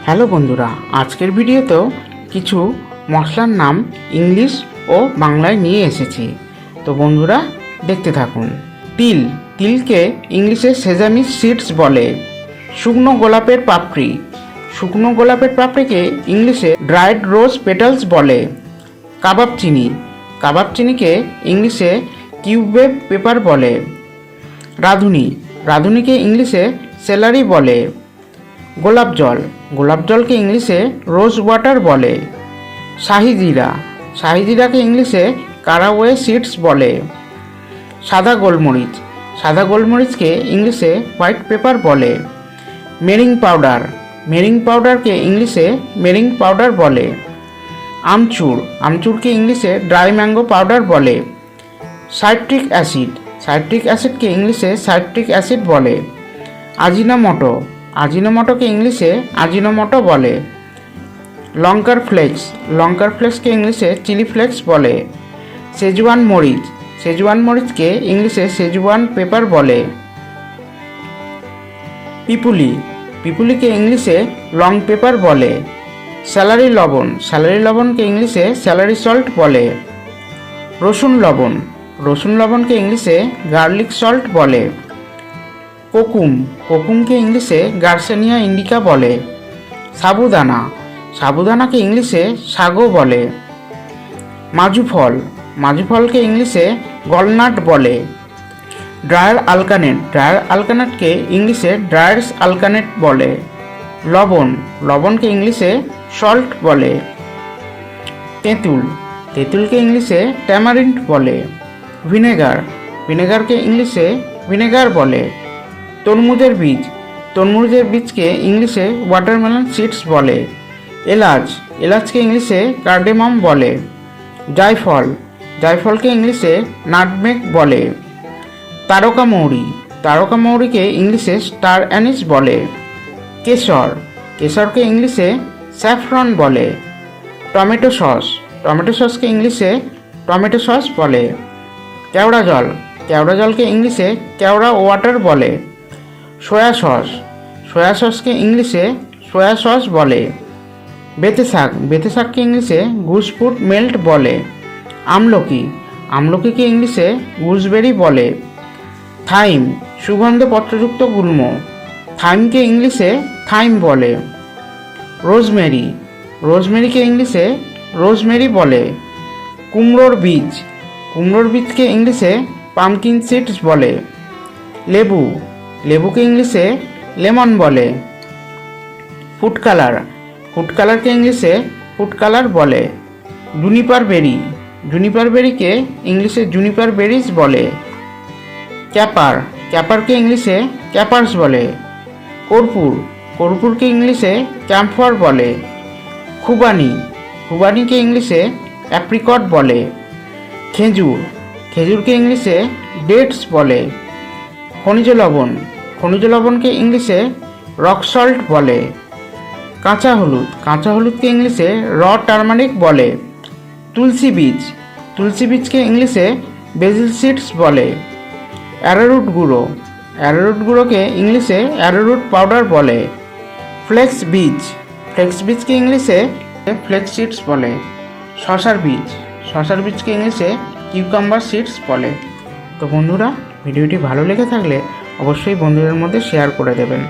Hello বন্ধুরা, আজকের ভিডিওতেও কিছু মশলার নাম ইংলিশ ও বাংলায় নিয়ে এসেছি। তো বন্ধুরা দেখতে থাকুন। তিল, তিলকে ইংলিশে সেজামি সিডস বলে। শুকনো গোলাপের পাপড়ি, শুকনো গোলাপের পাপড়িকে ইংলিশে ড্রাইড রোজ পেটালস বলে। কাবাব চিনি, কাবাব চিনিকে ইংলিশে কিউবেব পেপার বলে। রাঁধুনি, রাঁধুনিকে ইংলিশে সেলারি বলে। গোলাপ জল, গোলাপ জলকে ইংলিশে রোজ ওয়াটার বলে। শাহি জিরা, শাহি জিরাকে ইংলিশে কারাওয়ে সিডস বলে। সাদা গোলমরিচ, সাদা গোলমরিচকে ইংলিশে হোয়াইট পেপার বলে। মেরিং পাউডার, মেরিং পাউডারকে ইংলিশে মেরিং পাউডার বলে। আমচুর, আমচুরকে ইংলিশে ড্রাই ম্যাঙ্গো পাউডার বলে। সাইট্রিক অ্যাসিড, সাইট্রিক অ্যাসিডকে ইংলিশে সাইট্রিক অ্যাসিড বলে। আজিনোমোটো, আজিনোমোটোকে ইংলিশে আজিনোমোটো বলে। লঙ্কার ফ্লেক্স, লঙ্কার ফ্লেক্সকে ইংলিশে চিলি ফ্লেক্স বলে। সেজওয়ান মরিচ, সেজওয়ান মরিচকে ইংলিশে সেজওয়ান পেপার বলে। পিপুলি, পিপুলিকে ইংলিশে লং পেপার বলে। স্যালারি লবণ, স্যালারি লবণকে ইংলিশে স্যালারি সল্ট বলে। রসুন লবণ, রসুন লবণকে ইংলিশে গার্লিক সল্ট বলে। কোকুম, কোকুমকে ইংলিশে গার্সেনিয়া ইন্ডিকা বলে। সাবুদানা, সাবুদানাকে ইংলিশে সাগো বলে। মাজুফল, মাজুফলকে ইংলিশে গলনাট বলে। ড্রায়ার আলকানেট, ড্রায়ার আলকানেটকে ইংলিশে ড্রায়ার্স আলকানেট বলে। লবণ, লবণকে ইংলিশে সল্ট বলে। তেঁতুল, তেঁতুলকে ইংলিশে ট্যামারিন্ড বলে। ভিনেগার, ভিনেগারকে ইংলিশে ভিনেগার বলে। তরমুজের বীজ, তরমুজের বীজকে ইংলিশে ওয়াটারমেলন সিডস বলে। এলাচ, এলাচকে ইংলিশে কার্ডেমম বলে। জায়ফল, জায়ফলকে ইংলিশে নাটমেগ বলে। তারকা মৌরি, তারকা মৌরিকে ইংলিশে স্টার অ্যানিস বলে। কেশর, কেশরকে ইংলিশে স্যাফরন বলে। টমেটো সস, টমেটো সসকে ইংলিশে টমেটো সস বলে। কেওড়া জল, কেওড়া জলকে ইংলিশে কেওড়া ওয়াটার বলে। সয়া সস, সয়া সসকে ইংলিশে সয়া সস বলে। বেতে শাক, বেতে শাককে ইংলিশে গুজফ্রুট মেল্ট বলে। আমলকি, আমলকিকে ইংলিশে গুজবেরি বলে। থাইম, সুগন্ধ পত্রযুক্ত গুল্ম, থাইমকে ইংলিশে থাইম বলে। রোজমেরি, রোজমেরিকে ইংলিশে রোজমেরি বলে। কুমড়োর বীজ, কুমড়োর বীজকে ইংলিশে পামকিন সিডস বলে। লেবু, লেবুকে ইংলিশে লেমন বলে। ফুড কালার, ফুড কালারকে ইংলিশে ফুড কালার বলে। জুনিপার বেরি, জুনিপার বেরিকে ইংলিশে জুনিপার বেরিজ বলে। ক্যাপার, ক্যাপারকে ইংলিশে ক্যাপার্স বলে। কর্পূর, কর্পূরকে ইংলিশে ক্যাম্ফর বলে। খুবানি, খুবানিকে ইংলিশে অ্যাপ্রিকট বলে। খেজুর, খেজুরকে ইংলিশে ডেটস বলে। খনিজ লবণ, খনিজ লবণকে ইংলিশে রক সল্ট বলে। কাঁচা হলুদ, কাঁচা হলুদকে ইংলিশে র টার্মারিক বলে। তুলসী বীজ, তুলসী বীজকে ইংলিশে বেজিল সিডস বলে। অ্যারোরুট গুঁড়ো, অ্যারোরুট গুঁড়োকে ইংলিশে অ্যারোরুট পাউডার বলে। ফ্লেক্স বীজ, ফ্লেক্স বীজকে ইংলিশে ফ্লেক্স সিডস বলে। শশার বীজ, শশার বীজকে ইংলিশে কিউকাম্বার সিডস বলে। তো বন্ধুরা, ভিডিওটি ভালো লেগে থাকলে অবশ্যই বন্ধুদের মধ্যে শেয়ার করে দেবেন।